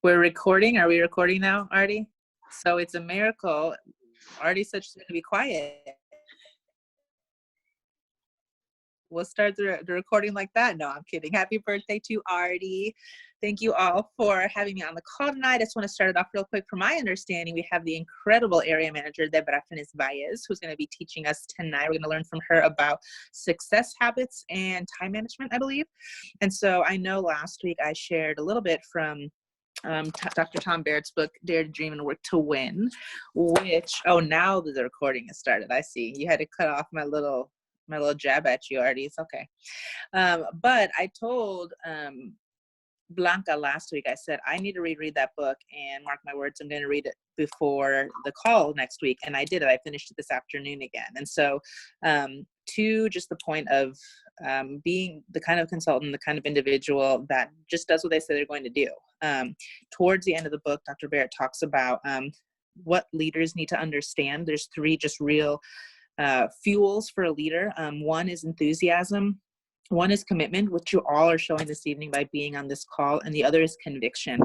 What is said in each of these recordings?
We're recording. Are we recording now, Artie? So it's a miracle. Artie said she's going to be quiet. We'll start the recording like that. No, I'm kidding. Happy birthday to Artie. Thank you all for having me on the call tonight. I just want to start it off real quick. From my understanding, we have the incredible area manager, DailyHabitsDebbieBAez, who's going to be teaching us tonight. We're going to learn from her about success habits and time management, I believe. And so I know last week I shared a little bit from Dr. Tom Barrett's book, Dare to Dream and Work to Win, which, now the recording has started. I see. You had to cut off my little jab at you, Artie. It's okay. But I told Blanca last week, I said, I need to reread that book, and mark my words, I'm going to read it before the call next week. And I did it. I finished it this afternoon again. And so to just the point of being the kind of consultant, the kind of individual that just does what they say they're going to do. Towards the end of the book, Dr. Barrett talks about what leaders need to understand. There's 3 just real fuels for a leader. One is enthusiasm. One is commitment, which you all are showing this evening by being on this call, and the other is conviction.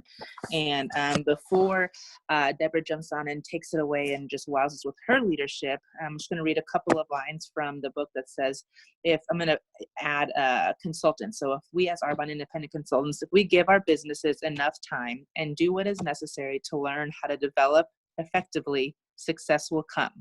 And before Deborah jumps on and takes it away and just wows us with her leadership, I'm just going to read a couple of lines from the book that says, if I'm going to add consultants. So if we as Arbonne independent consultants, if we give our businesses enough time and do what is necessary to learn how to develop effectively, success will come.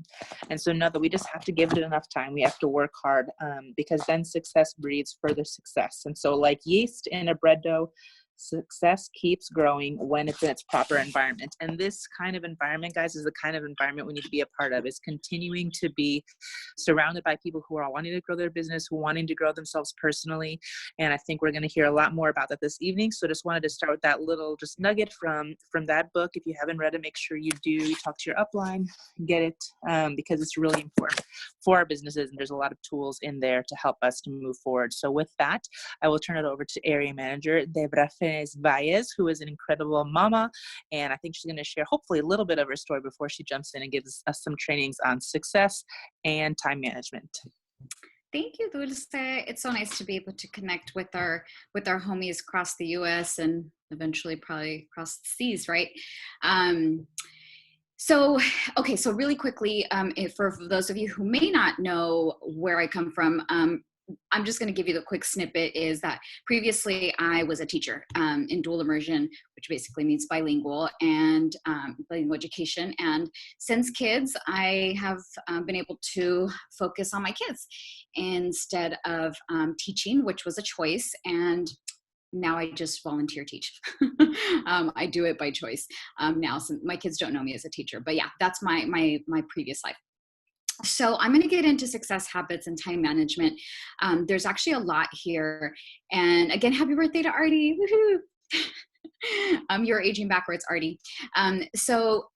And so know that we just have to give it enough time. We have to work hard because then success breeds further success. And so like yeast in a bread dough, success keeps growing when it's in its proper environment. And this kind of environment, guys, is the kind of environment we need to be a part of, is continuing to be surrounded by people who are wanting to grow their business, who are wanting to grow themselves personally. And I think we're going to hear a lot more about that this evening. So just wanted to start with that little just nugget from that book. If you haven't read it, make sure you do. Talk to your upline, get it, because it's really important for our businesses. And there's a lot of tools in there to help us to move forward. So with that, I will turn it over to area manager, DailyHabitsDebbieBAez, who is an incredible mama. And I think she's going to share hopefully a little bit of her story before she jumps in and gives us some trainings on success and time management. Thank you, Dulce. It's so nice to be able to connect with our homies across the U.S. and eventually probably across the seas, right? So really quickly, for those of you who may not know where I come from, I'm just going to give you the quick snippet, is that previously I was a teacher in dual immersion, which basically means bilingual and bilingual education. And since kids, I have been able to focus on my kids instead of teaching, which was a choice. And now I just volunteer teach. I do it by choice now, since my kids don't know me as a teacher. But yeah, that's my previous life. So I'm going to get into success habits and time management. There's actually a lot here. And again, happy birthday to Artie. Woohoo! You're aging backwards, Artie. So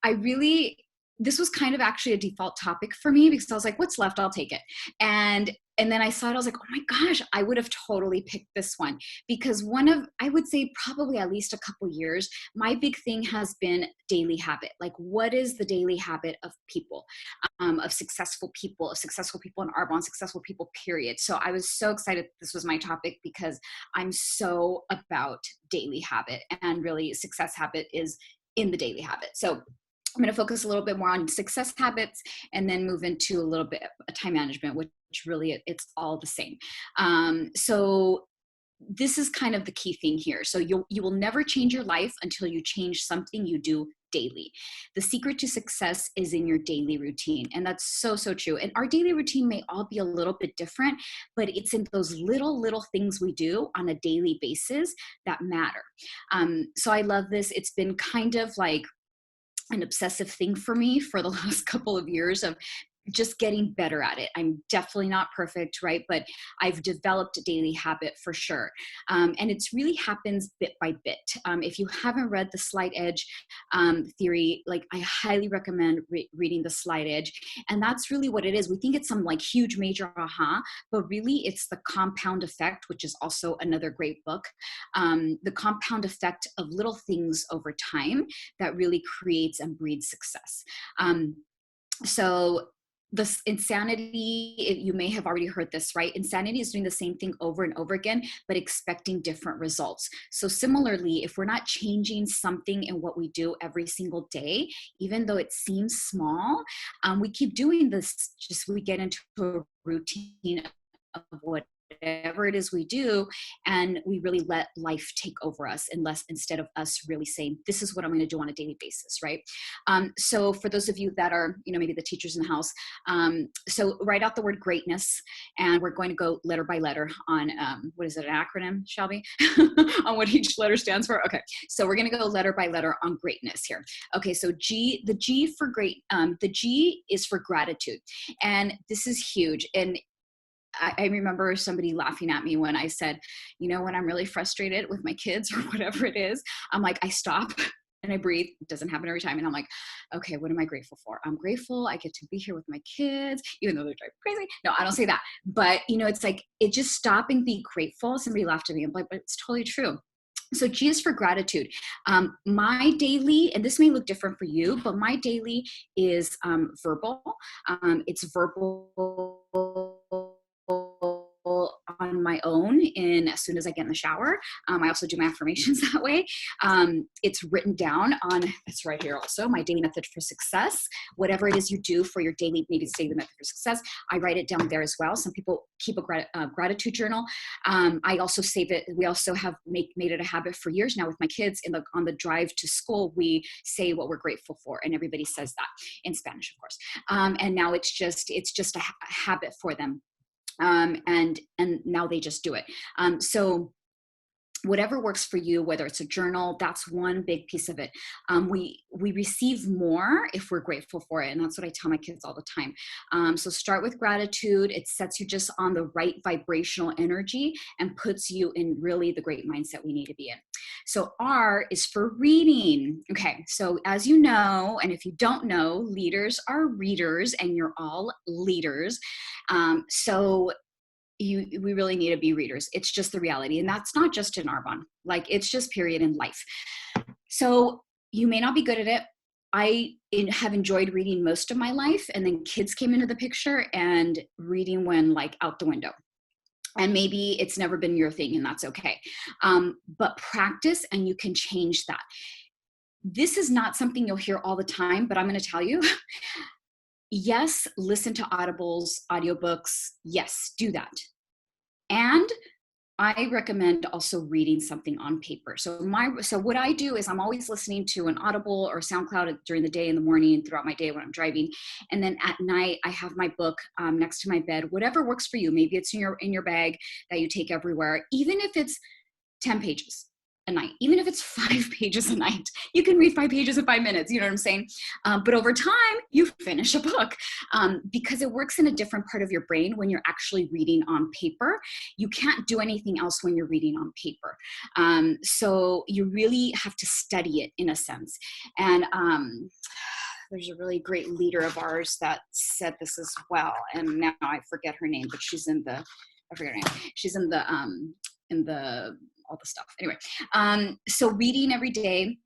this was kind of actually a default topic for me, because I was like, what's left? I'll take it. And then I saw it, I was like, oh my gosh, I would have totally picked this one, because I would say probably at least a couple years, my big thing has been daily habit. Like, what is the daily habit of people, of successful people in Arbonne, successful people, period. So I was so excited this was my topic, because I'm so about daily habit, and really success habit is in the daily habit. So I'm going to focus a little bit more on success habits and then move into a little bit of time management, which really it's all the same. So this is kind of the key thing here. So you will never change your life until you change something you do daily. The secret to success is in your daily routine. And that's so, so true. And our daily routine may all be a little bit different, but it's in those little things we do on a daily basis that matter. So I love this. It's been kind of like an obsessive thing for me for the last couple of years of just getting better at it. I'm definitely not perfect, right? But I've developed a daily habit for sure. And it's really happens bit by bit. If you haven't read the Slight Edge theory, like I highly recommend reading the Slight Edge. And that's really what it is. We think it's some like huge major aha, but really it's the compound effect, which is also another great book. The compound effect of little things over time that really creates and breeds success. So this insanity, you may have already heard this, right? Insanity is doing the same thing over and over again, but expecting different results. So similarly, if we're not changing something in what we do every single day, even though it seems small, we keep doing this, just we get into a routine of whatever it is we do, and we really let life take over us, instead of us really saying, this is what I'm going to do on a daily basis, right? So for those of you that are, maybe the teachers in the house, so write out the word greatness, and we're going to go letter by letter on, what is it, an acronym, Shelby? On what each letter stands for? Okay, so we're going to go letter by letter on greatness here. Okay, so the G for great, the G is for gratitude. And this is huge. And I remember somebody laughing at me when I said, when I'm really frustrated with my kids or whatever it is, I'm like, I stop and I breathe. It doesn't happen every time. And I'm like, okay, what am I grateful for? I'm grateful I get to be here with my kids, even though they're driving crazy. No, I don't say that. But, it's like, it just stop and be grateful. Somebody laughed at me. I'm like, but it's totally true. So G is for gratitude. My daily, and this may look different for you, but my daily is verbal. It's verbal on my own as soon as I get in the shower. I also do my affirmations that way. It's written down on, it's right here also, my daily method for success. Whatever it is you do for your daily, maybe it's daily method for success, I write it down there as well. Some people keep a gratitude journal. I also save it. We also have made it a habit for years now with my kids. On the drive to school, we say what we're grateful for, and everybody says that in Spanish, of course. And now it's just a habit for them. And now they just do it. So whatever works for you, whether it's a journal, that's one big piece of it. We receive more if we're grateful for it. And that's what I tell my kids all the time. So start with gratitude. It sets you just on the right vibrational energy and puts you in really the great mindset we need to be in. So R is for reading. Okay, so as you know, and if you don't know, leaders are readers, and you're all leaders. So we really need to be readers. It's just the reality. And that's not just in Arbonne. Like, it's just period in life. So you may not be good at it. I have enjoyed reading most of my life, and then kids came into the picture and reading went like out the window. And maybe it's never been your thing, and that's okay. But practice, and you can change that. This is not something you'll hear all the time, but I'm going to tell you, yes, listen to audibles, audiobooks. Yes, do that. And I recommend also reading something on paper. So what I do is I'm always listening to an Audible or SoundCloud during the day, in the morning, throughout my day when I'm driving. And then at night, I have my book next to my bed, whatever works for you. Maybe it's in your bag that you take everywhere, even if it's 10 pages a night, even if it's 5 pages a night, you can read 5 pages in 5 minutes. You know what I'm saying? But over time, you finish a book because it works in a different part of your brain when you're actually reading on paper. You can't do anything else when you're reading on paper. So you really have to study it in a sense. And there's a really great leader of ours that said this as well. And now I forget her name, but she's in the, I forget her name. She's in the all the stuff. Anyway, so reading every day,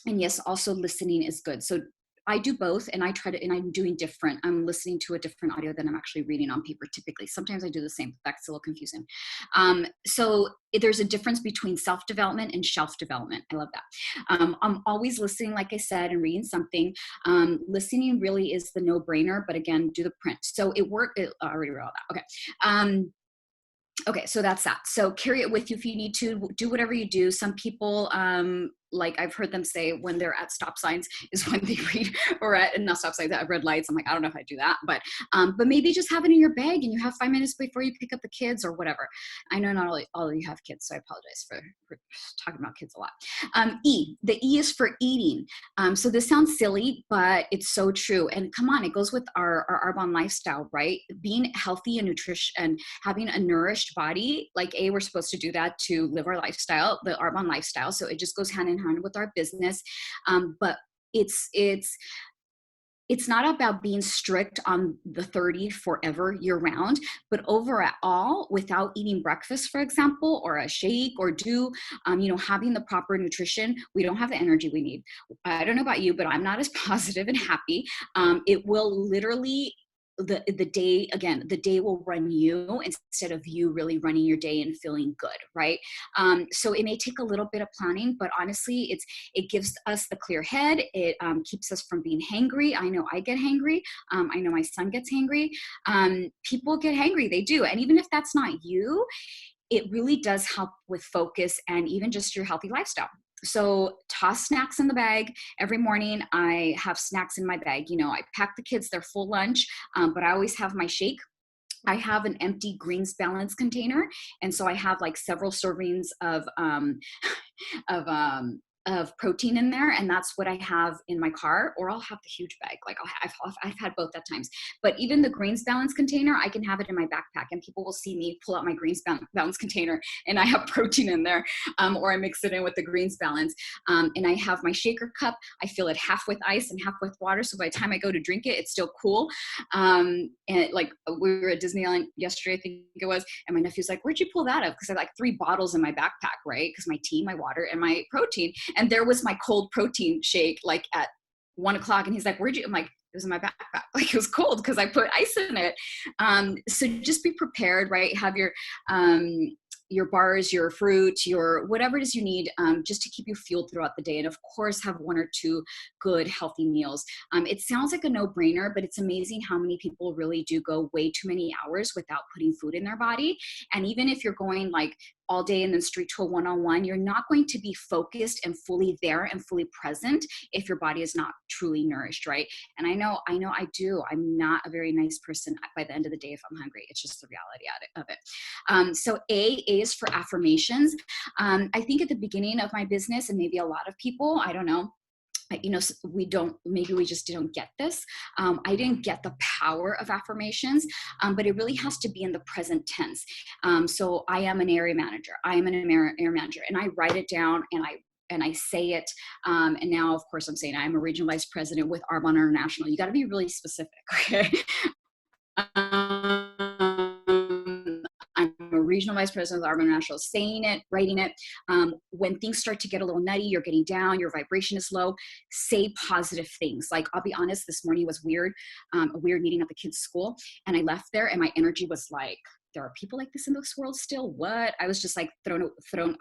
and yes, also listening is good. So I do both, and I'm doing different. I'm listening to a different audio than I'm actually reading on paper typically. Sometimes I do the same, but that's a little confusing. So there's a difference between self-development and shelf development. I love that. I'm always listening, like I said, and reading something. Listening really is the no-brainer, but again, do the print. So I already wrote all that. Okay. Okay, so that's that. So carry it with you if you need to. Do whatever you do. Some people, like I've heard them say when they're at stop signs is when they read, or not stop signs, at red lights. I'm like, I don't know if I do that, but maybe just have it in your bag and you have 5 minutes before you pick up the kids or whatever. I know not all of you have kids, so I apologize for talking about kids a lot. E, the E is for eating. So this sounds silly, but it's so true. And come on, it goes with our Arbonne lifestyle, right? Being healthy and nutrition and having a nourished body, like we're supposed to do that to live our lifestyle, the Arbonne lifestyle. So it just goes hand in hand with our business. But it's not about being strict on the 30 forever year round, but overall, without eating breakfast, for example, or a shake, or having the proper nutrition, we don't have the energy we need. I don't know about you, but I'm not as positive and happy. It will literally the day, again, the day will run you instead of you really running your day and feeling good, right? So it may take a little bit of planning, but honestly, it gives us the clear head. It keeps us from being hangry. I know I get hangry. I know my son gets hangry. People get hangry, they do. And even if that's not you, it really does help with focus and even just your healthy lifestyle. So toss snacks in the bag. Every morning I have snacks in my bag. You know, I pack the kids their full lunch, but I always have my shake. I have an empty greens balance container. And so I have like several servings of of protein in there, and that's what I have in my car, or I'll have the huge bag. Like I've had both at times, but even the greens balance container, I can have it in my backpack, and people will see me pull out my greens balance container, and I have protein in there, or I mix it in with the greens balance, and I have my shaker cup. I fill it half with ice and half with water, so by the time I go to drink it, it's still cool. And like we were at Disneyland yesterday, I think it was, and my nephew's like, "Where'd you pull that up?" Because I had like 3 bottles in my backpack, right? Because my tea, my water, and my protein. And there was my cold protein shake like at 1 o'clock. And he's like, "Where'd you?" I'm like, "It was in my backpack." Like it was cold because I put ice in it. So just be prepared, right? Have your bars, your fruit, your whatever it is you need, just to keep you fueled throughout the day. And of course, have 1 or 2 good, healthy meals. It sounds like a no-brainer, but it's amazing how many people really do go way too many hours without putting food in their body. And even if you're going like all day and then straight to a one-on-one, you're not going to be focused and fully there and fully present if your body is not truly nourished, right? And I know I do. I'm not a very nice person by the end of the day if I'm hungry. It's just the reality of it. So A is for affirmations. I think at the beginning of my business, and maybe a lot of people, I don't know, maybe we just didn't get this. I didn't get the power of affirmations, but it really has to be in the present tense. So I am an area manager. I am an area manager, and I write it down and I say it. And now, of course, I'm saying I'm a regional vice president with Arbonne International. You got to be really specific, okay? I'm a regional vice president of Arbonne International, saying it, writing it. When things start to get a little nutty, you're getting down, your vibration is low, say positive things. Like, I'll be honest, this morning was weird, a weird meeting at the kids' school. And I left there and my energy was like, there are people like this in this world still? What? I was just like thrown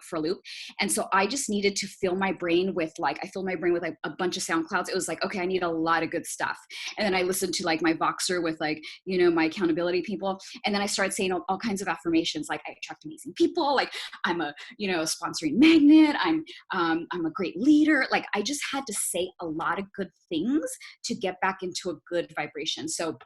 for a loop. And so I just needed to fill my brain with like a bunch of sound clouds. It was like, okay, I need a lot of good stuff. And then I listened to like my Voxer with like, my accountability people. And then I started saying all kinds of affirmations. Like, I attract amazing people. Like, I'm a, sponsoring magnet. I'm a great leader. Like, I just had to say a lot of good things to get back into a good vibration. So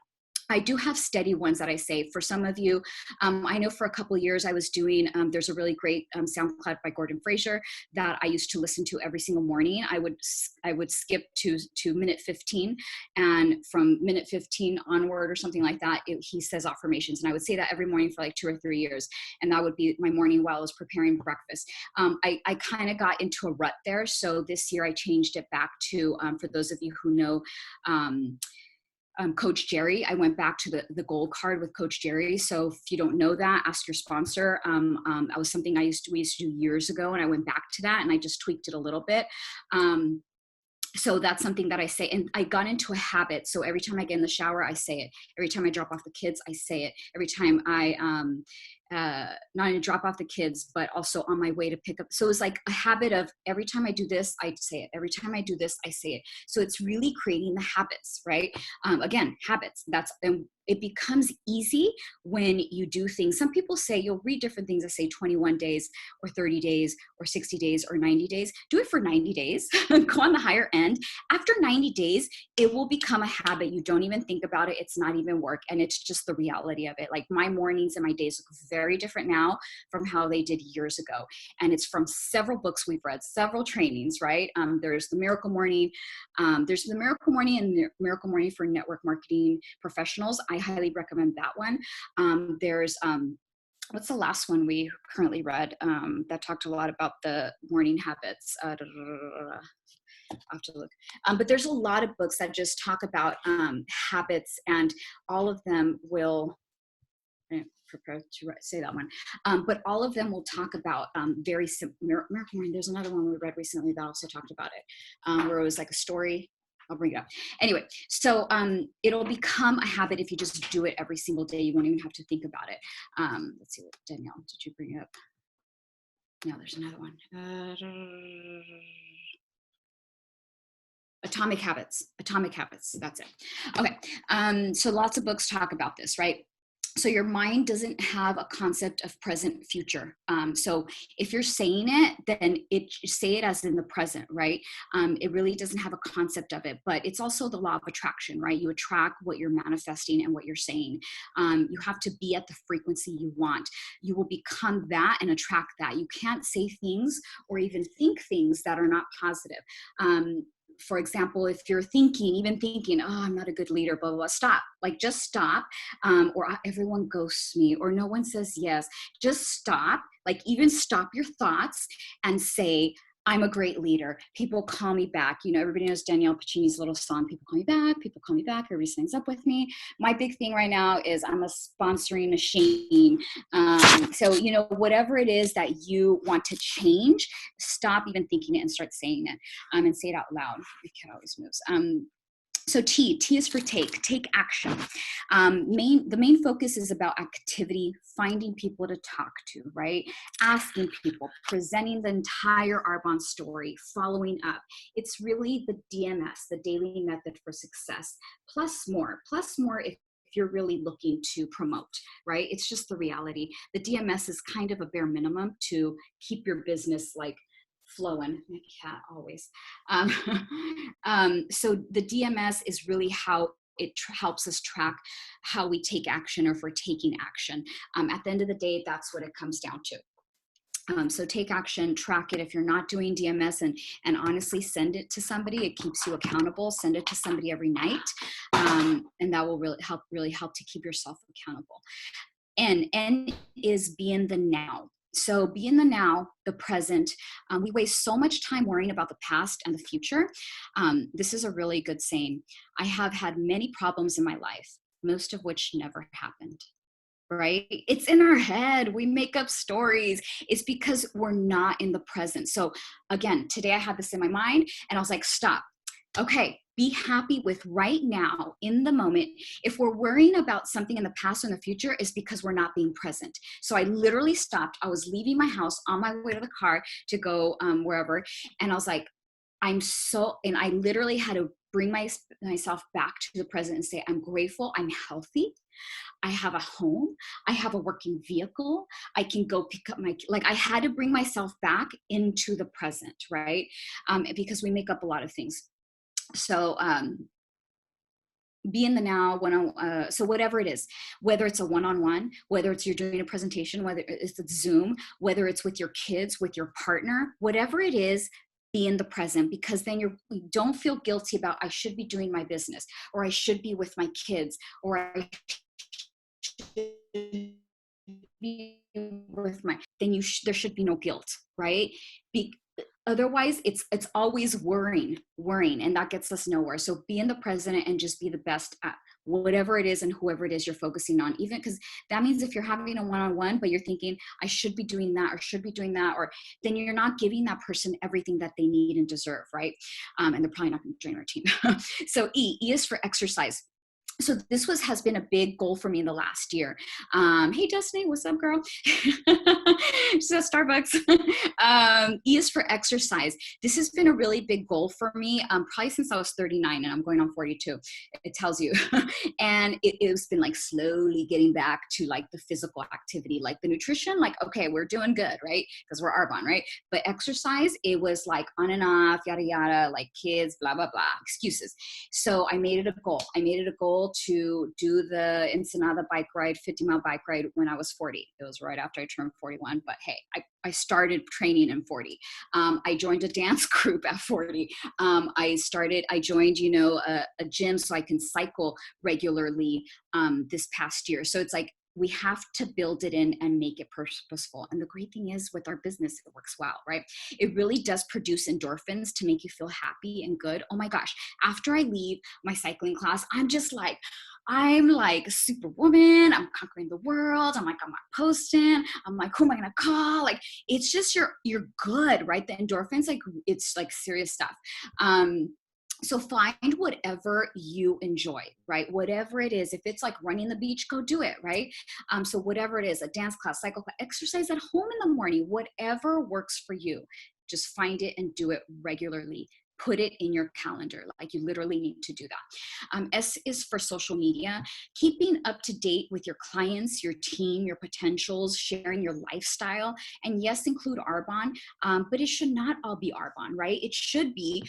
I do have steady ones that I say. For some of you, I know for a couple of years I was doing, there's a really great SoundCloud by Gordon Fraser that I used to listen to every single morning. I would skip to minute 15, and from minute 15 onward or something like that, he says affirmations. And I would say that every morning for like 2 or 3 years. And that would be my morning while I was preparing breakfast. I kind of got into a rut there. So this year I changed it back to, for those of you who know, Coach Jerry. I went back to the gold card with Coach Jerry. So if you don't know that, ask your sponsor. That was something we used to do years ago, and I went back to that and I just tweaked it a little bit. So that's something that I say, and I got into a habit. So every time I get in the shower, I say it. Every time I drop off the kids, I say it. Every time I not only drop off the kids, but also on my way to pick up. So it's like a habit of every time I do this, I say it. Every time I do this, I say it. So it's really creating the habits, right? Again, habits. And it becomes easy when you do things. Some people say, you'll read different things that say 21 days or 30 days or 60 days or 90 days. Do it for 90 days. Go on the higher end. After 90 days, it will become a habit. You don't even think about it. It's not even work. And it's just the reality of it. Like, my mornings and my days look very different now from how they did years ago. And it's from several books we've read, several trainings, right? There's the Miracle Morning. There's the Miracle Morning and the Miracle Morning for network marketing professionals. I highly recommend that one. There's what's the last one we currently read that talked a lot about the morning habits? I have to look. But there's a lot of books that just talk about habits, and all of them will prepare to say that one. But all of them will talk about Miracle Morning. There's another one we read recently that also talked about it, where it was like a story. I'll bring it up. Anyway, so it'll become a habit if you just do it every single day. You won't even have to think about it. Let's see, what Danielle, did you bring it up? No, there's another one. Atomic Habits. That's it. Okay. So lots of books talk about this, right? So your mind doesn't have a concept of present future. So if you're saying it, then say it as in the present, right? It really doesn't have a concept of it, but it's also the law of attraction, right? You attract what you're manifesting and what you're saying. You have to be at the frequency you want. You will become that and attract that. You can't say things or even think things that are not positive. For example, if you're even thinking, oh, I'm not a good leader, blah, blah, blah, stop. Like, just stop. Or everyone ghosts me, or no one says yes. Just stop. Like, even stop your thoughts and say, I'm a great leader. People call me back. You know, everybody knows Danielle Puccini's little song, people call me back, people call me back, everybody signs up with me. My big thing right now is I'm a sponsoring machine. So, you know, whatever it is that you want to change, stop even thinking it and start saying it, and say it out loud. My cat always moves. So T is for take action. The main focus is about activity, finding people to talk to, right? Asking people, presenting the entire Arbonne story, following up. It's really the DMS, the daily method for success, plus more if you're really looking to promote, right? It's just the reality. The DMS is kind of a bare minimum to keep your business like flowing. My cat always. So the DMS is really how it helps us track how we take action or if we're taking action. At the end of the day, that's what it comes down to. So take action, track it. If you're not doing DMS, and honestly send it to somebody, it keeps you accountable. Send it to somebody every night. And that will really help to keep yourself accountable. N is be in the now. So be in the now, the present. We waste so much time worrying about the past and the future. This is a really good saying. I have had many problems in my life, most of which never happened. Right? It's in our head. We make up stories. It's because we're not in the present. So again, today I had this in my mind and I was like, stop. Okay, be happy with right now in the moment. If we're worrying about something in the past or in the future, it's because we're not being present. So I literally stopped. I was leaving my house on my way to the car to go wherever. And I was like, and I literally had to bring myself back to the present and say, I'm grateful, I'm healthy. I have a home. I have a working vehicle. I can go pick up I had to bring myself back into the present, right? Because we make up a lot of things. So be in the now, so whatever it is, whether it's a one-on-one, whether it's you're doing a presentation, whether it's a Zoom, whether it's with your kids, with your partner, whatever it is, be in the present, because then you don't feel guilty about, I should be doing my business, or I should be with my kids, or I should be with there should be no guilt, right? Otherwise, it's always worrying, and that gets us nowhere. So be in the present and just be the best at whatever it is and whoever it is you're focusing on. Even because that means if you're having a one-on-one, but you're thinking, I should be doing that or should be doing that, or then you're not giving that person everything that they need and deserve, right? And they're probably not going to join our team. So E is for exercise. So this has been a big goal for me in the last year. Hey, Destiny, what's up, girl? She's at Starbucks. E is for exercise. This has been a really big goal for me, probably since I was 39 and I'm going on 42. It tells you. And it's been like slowly getting back to like the physical activity, like the nutrition, like, okay, we're doing good, right? Because we're Arbonne, right? But exercise, it was like on and off, yada, yada, like kids, blah, blah, blah, excuses. So I made it a goal. To do the Ensenada bike ride, 50-mile bike ride when I was 40. It was right after I turned 41, but hey, I started training in 40. I joined a dance group at 40. I joined, a gym so I can cycle regularly this past year. So it's like, we have to build it in and make it purposeful. And the great thing is with our business, it works well, right? It really does produce endorphins to make you feel happy and good. Oh my gosh. After I leave my cycling class, I'm like superwoman. I'm conquering the world. I'm not posting. I'm like, who am I going to call? Like, it's just, you're good, right? The endorphins, like, it's like serious stuff. So find whatever you enjoy, right? Whatever it is, if it's like running the beach, go do it, right? So whatever it is, a dance class, cycle class, exercise at home in the morning, whatever works for you, just find it and do it regularly. Put it in your calendar. Like, you literally need to do that. S is for social media, keeping up to date with your clients, your team, your potentials, sharing your lifestyle. And yes, include Arbonne, but it should not all be Arbonne, right? It should be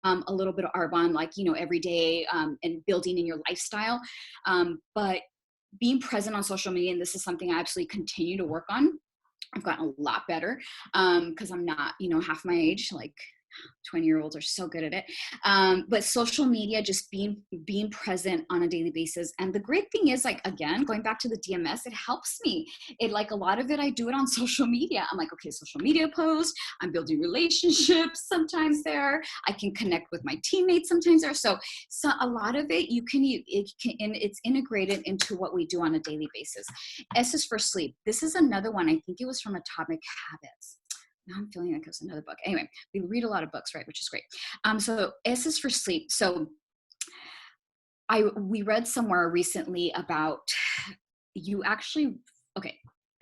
a little bit of Arbonne, like, every day, and building in your lifestyle. But being present on social media, and this is something I absolutely continue to work on. I've gotten a lot better because I'm not, half my age. Like, 20-year-olds are so good at it. But social media, just being present on a daily basis. And the great thing is, like, again, going back to the DMS, it helps me. It, like, a lot of it, I do it on social media. I'm like, okay, social media post, I'm building relationships sometimes there. I can connect with my teammates sometimes there. So a lot of it, and it's integrated into what we do on a daily basis. S is for sleep. This is another one. I think it was from Atomic Habits. Now I'm feeling like it was another book. Anyway, we read a lot of books, right? Which is great. So S is for sleep. So we read somewhere recently about you actually,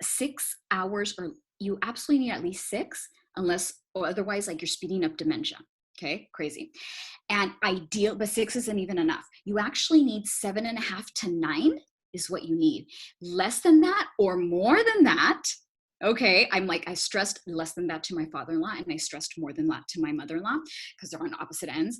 6 hours, or you absolutely need at least 6, unless, or otherwise, like, you're speeding up dementia. Okay, crazy. And ideal, but 6 isn't even enough. You actually need 7.5 to 9 is what you need. Less than that or more than that. Okay, I stressed less than that to my father-in-law, and I stressed more than that to my mother-in-law, because they're on opposite ends.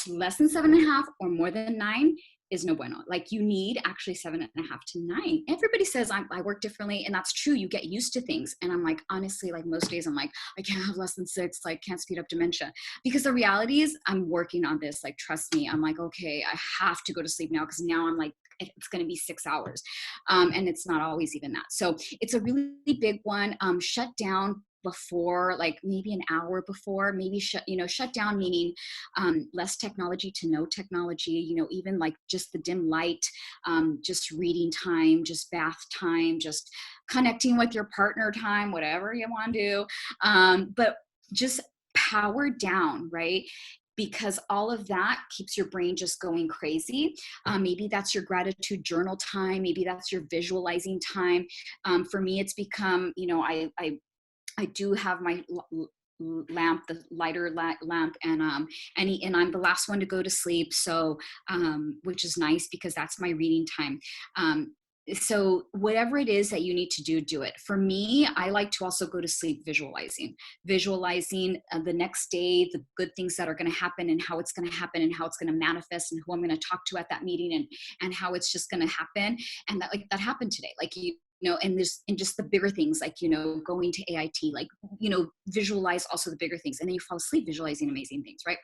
Less than 7.5 or more than 9 is no bueno. Like, you need actually 7.5 to 9. Everybody says I work differently, and that's true. You get used to things. And I'm like, honestly, like, most days I'm like, I can't have less than 6, like, can't speed up dementia. Because the reality is, I'm working on this. Like, trust me. I'm like, okay, I have to go to sleep now, because now I'm like, it's going to be 6 hours. And it's not always even that. So it's a really big one. Shut down before, like, maybe an hour before, maybe shut down, meaning less technology to no technology, even like just the dim light, just reading time, just bath time, just connecting with your partner time, whatever you want to do. But just power down, right? Because all of that keeps your brain just going crazy. Maybe that's your gratitude journal time. Maybe that's your visualizing time. For me, it's become, I do have my lamp, the lighter lamp, and I'm the last one to go to sleep. So, which is nice, because that's my reading time. So whatever it is that you need to do it. For me, I like to also go to sleep visualizing the next day, the good things that are going to happen, and how it's going to happen, and how it's going to manifest, and who I'm going to talk to at that meeting, and how it's just going to happen. And that happened today. Like, and just the bigger things, like, going to AIT, like, visualize also the bigger things, and then you fall asleep visualizing amazing things, right?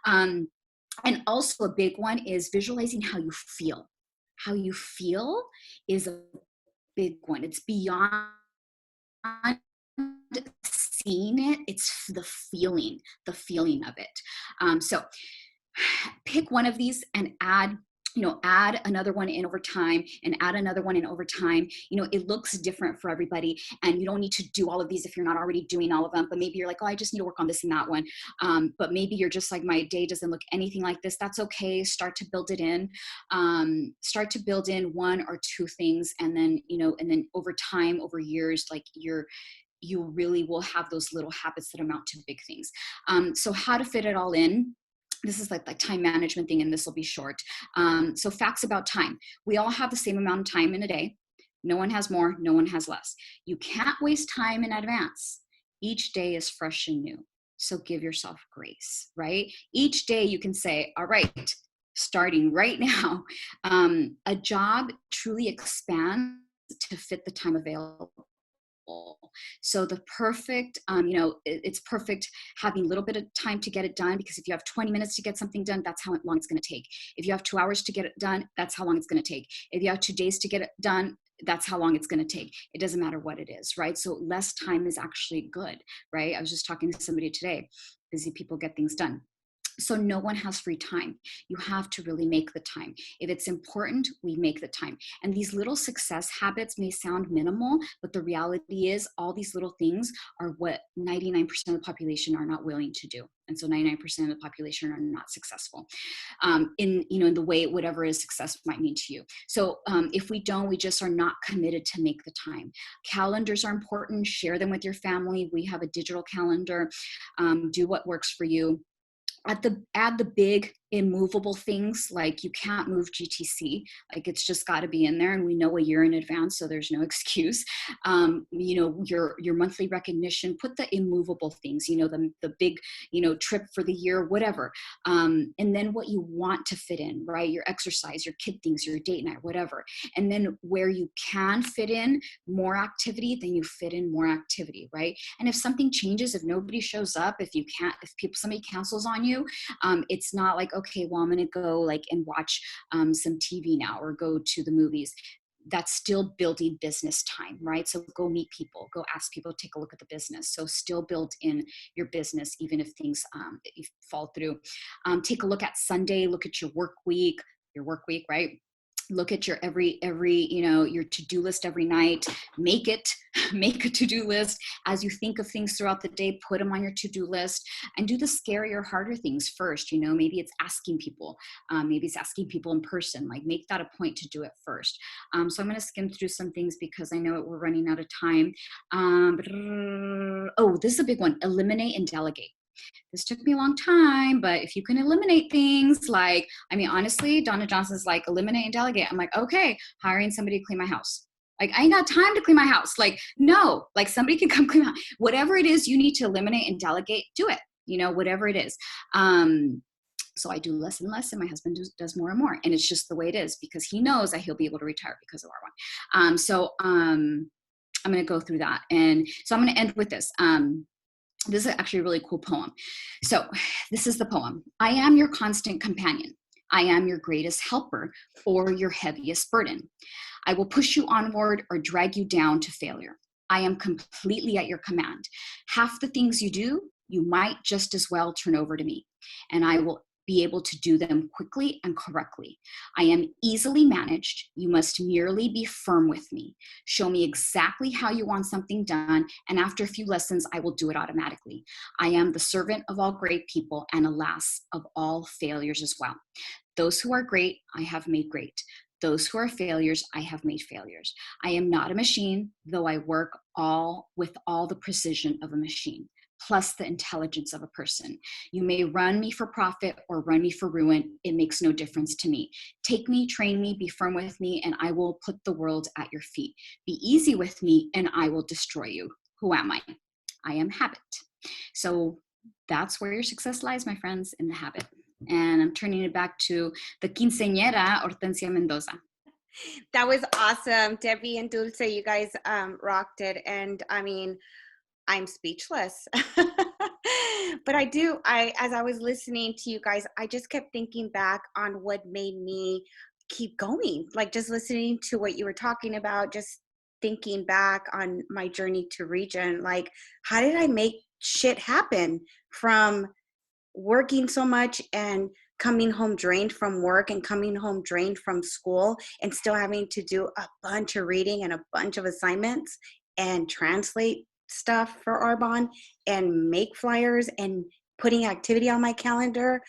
And also a big one is visualizing how you feel. How you feel is a big one. It's beyond seeing it. It's the feeling of it. So pick one of these and add another one in over time, and add another one in over time. It looks different for everybody, and you don't need to do all of these if you're not already doing all of them. But maybe you're like, oh, I just need to work on this and that one. But maybe you're just like, my day doesn't look anything like this. That's okay. Start to build it in. Start to build in 1 or 2 things, and then, and then over time, over years, like, you really will have those little habits that amount to big things. So how to fit it all in. This is like the time management thing, and this will be short. So facts about time. We all have the same amount of time in a day. No one has more, no one has less. You can't waste time in advance. Each day is fresh and new. So give yourself grace, right? Each day you can say, all right, starting right now, a job truly expands to fit the time available. So the perfect, it's perfect having a little bit of time to get it done, because if you have 20 minutes to get something done, that's how long it's going to take. If you have 2 hours to get it done, that's how long it's going to take. If you have 2 days to get it done, that's how long it's going to take. It doesn't matter what it is, right? So less time is actually good, right? I was just talking to somebody today. Busy people get things done. So no one has free time. You have to really make the time. If it's important, we make the time. And these little success habits may sound minimal, but the reality is all these little things are what 99% of the population are not willing to do. And so 99% of the population are not successful in the way whatever is success might mean to you. So if we don't, we just are not committed to make the time. Calendars are important. Share them with your family. We have a digital calendar. Do what works for you. Add the big immovable things, like you can't move GTC, like it's just got to be in there, and we know a year in advance, so there's no excuse. Your monthly recognition, put the immovable things, the big trip for the year, whatever, and then what you want to fit in, right? Your exercise, your kid things, your date night, whatever. And then where you can fit in more activity, then you fit in more activity, right? And if something changes, if nobody shows up, if somebody cancels on you, it's not like, okay, well, I'm going to go and watch some TV now or go to the movies. That's still building business time, right? So go meet people, go ask people, take a look at the business. So still build in your business, even if things fall through. Take a look at Sunday, look at your work week, right? Look at your every your to-do list every night. Make a to-do list. As you think of things throughout the day, put them on your to-do list, and do the scarier, harder things first. Maybe it's asking people. Maybe it's asking people in person. Make that a point to do it first. So I'm going to skim through some things because I know we're running out of time. This is a big one. Eliminate and delegate. This took me a long time, but if you can eliminate things honestly, Donna Johnson's eliminate and delegate. I'm okay, hiring somebody to clean my house. I ain't got time to clean my house. No, somebody can come clean my house. Whatever it is you need to eliminate and delegate, do it, whatever it is. So I do less and less, and my husband does more and more. And it's just the way it is, because he knows that he'll be able to retire because of our one. I'm going to go through that. And so I'm going to end with this. This is actually a really cool poem. So this is the poem. I am your constant companion. I am your greatest helper or your heaviest burden. I will push you onward or drag you down to failure. I am completely at your command. Half the things you do, you might just as well turn over to me, and I will be able to do them quickly and correctly. I am easily managed. You must merely be firm with me. Show me exactly how you want something done, and after a few lessons, I will do it automatically. I am the servant of all great people, and alas, of all failures as well. Those who are great, I have made great. Those who are failures, I have made failures. I am not a machine, though I work with all the precision of a machine, plus the intelligence of a person. You may run me for profit or run me for ruin. It makes no difference to me. Take me, train me, be firm with me, and I will put the world at your feet. Be easy with me, and I will destroy you. Who am I? I am habit. So that's where your success lies, my friends, in the habit. And I'm turning it back to the quinceañera, Hortensia Mendoza. That was awesome. Debbie and Dulce, you guys rocked it. And I'm speechless. But as I was listening to you guys, I just kept thinking back on what made me keep going. Just listening to what you were talking about, just thinking back on my journey to Region. How did I make shit happen from working so much and coming home drained from work and coming home drained from school and still having to do a bunch of reading and a bunch of assignments and translate stuff for Arbonne and make flyers and putting activity on my calendar?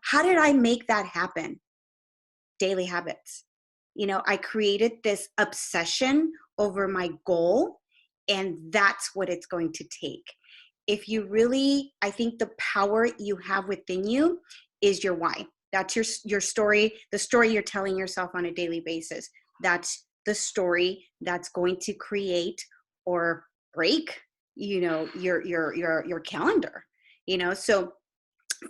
How did I make that happen? Daily habits. I created this obsession over my goal, and that's what it's going to take. If you really, I think the power you have within you is your why. That's your story, the story you're telling yourself on a daily basis. That's the story that's going to create or break, your calendar, so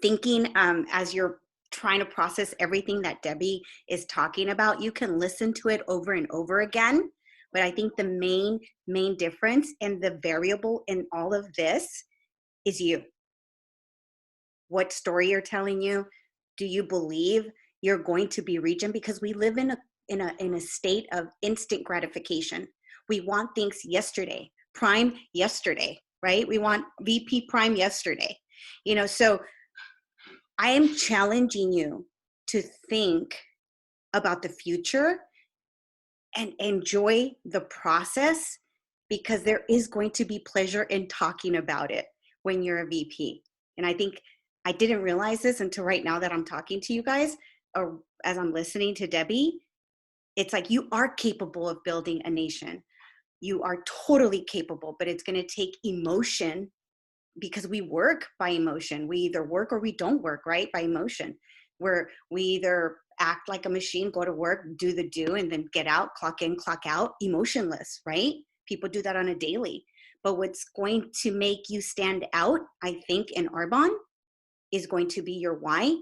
thinking, as you're trying to process everything that Debbie is talking about, you can listen to it over and over again. But I think the main difference and the variable in all of this is you. What story you're telling you. Do you believe you're going to be Region? Because we live in a state of instant gratification. We want things yesterday, prime yesterday, right? We want VP prime yesterday. So I am challenging you to think about the future and enjoy the process, because there is going to be pleasure in talking about it when you're a VP. And I think I didn't realize this until right now that I'm talking to you guys, or as I'm listening to Debbie. It's like, you are capable of building a nation. You are totally capable, but it's going to take emotion, because we work by emotion. We either work or we don't work, right? By emotion, where we either act like a machine, go to work, do the do, and then get out, clock in, clock out, emotionless, right? People do that on a daily. But what's going to make you stand out, I think, in Arbonne is going to be your why,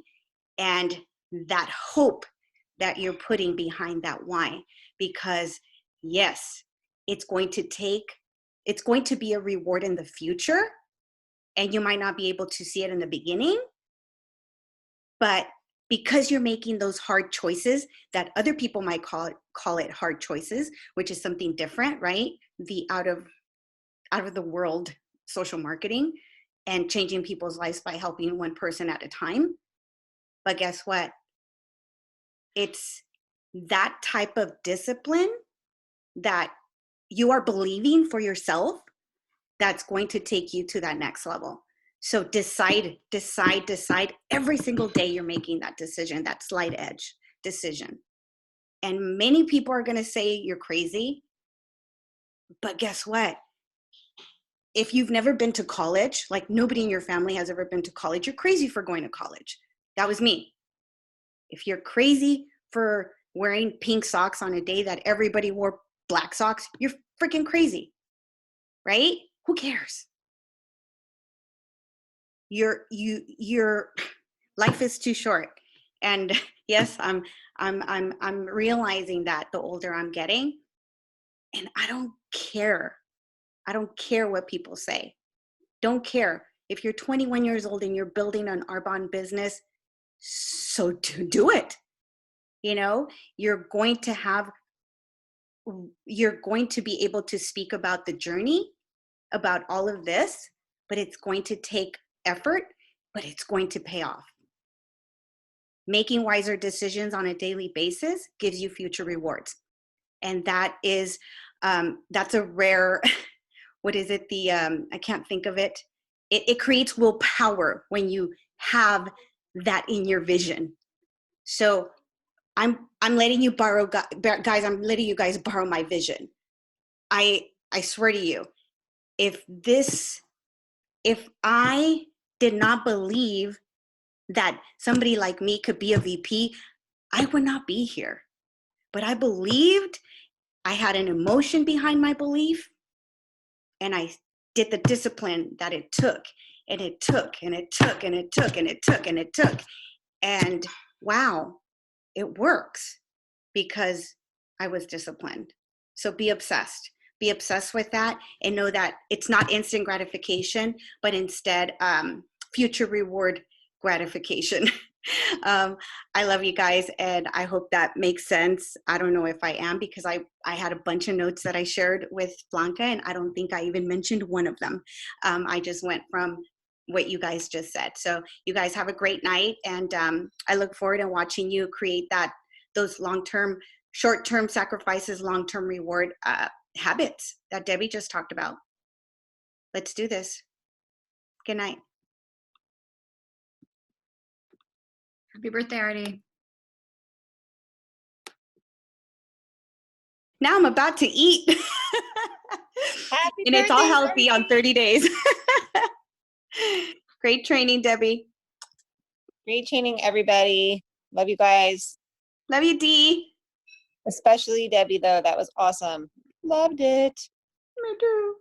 and that hope that you're putting behind that why. Because yes, it's going to be a reward in the future, and you might not be able to see it in the beginning, but because you're making those hard choices that other people might call it hard choices, which is something different, right? The out of the world social marketing and changing people's lives by helping one person at a time. But guess what? It's that type of discipline that you are believing for yourself that's going to take you to that next level. So decide every single day. You're making that decision, that slight edge decision. And many people are going to say you're crazy, but guess what? If you've never been to college, like nobody in your family has ever been to college, you're crazy for going to college. That was me. If you're crazy for wearing pink socks on a day that everybody wore black socks, you're freaking crazy, right? Who cares? Your life is too short. And yes, I'm realizing that the older I'm getting, and I don't care. I don't care what people say. Don't care. If you're 21 years old and you're building an Arbonne business, so do it. You know, you're going to be able to speak about the journey, about all of this, but it's going to take effort, but it's going to pay off. Making wiser decisions on a daily basis gives you future rewards. And that is, that's a rare, what is it? I can't think of it. It creates willpower when you have that in your vision. So I'm letting you borrow, guys, I'm letting you guys borrow my vision. I swear to you, if I did not believe that somebody like me could be a VP, I would not be here. But I believed, I had an emotion behind my belief, and I did the discipline that it took, and it took, and it took, and it took, and it took, and it took. And wow, it works because I was disciplined. So be obsessed. Be obsessed with that, and know that it's not instant gratification, but instead future reward gratification. I love you guys, and I hope that makes sense. I don't know if I am, because I had a bunch of notes that I shared with Blanca, and I don't think I even mentioned one of them. I just went from what you guys just said. So you guys have a great night, and I look forward to watching you create those long-term, short-term sacrifices, long-term reward habits that Debbie just talked about. Let's do this. Good night. Happy birthday, Artie. Now I'm about to eat. Happy and it's all birthday, healthy on 30 days. Great training, Debbie. Great training, everybody. Love you guys. Love you, Dee. Especially Debbie, though. That was awesome. Loved it. Me too.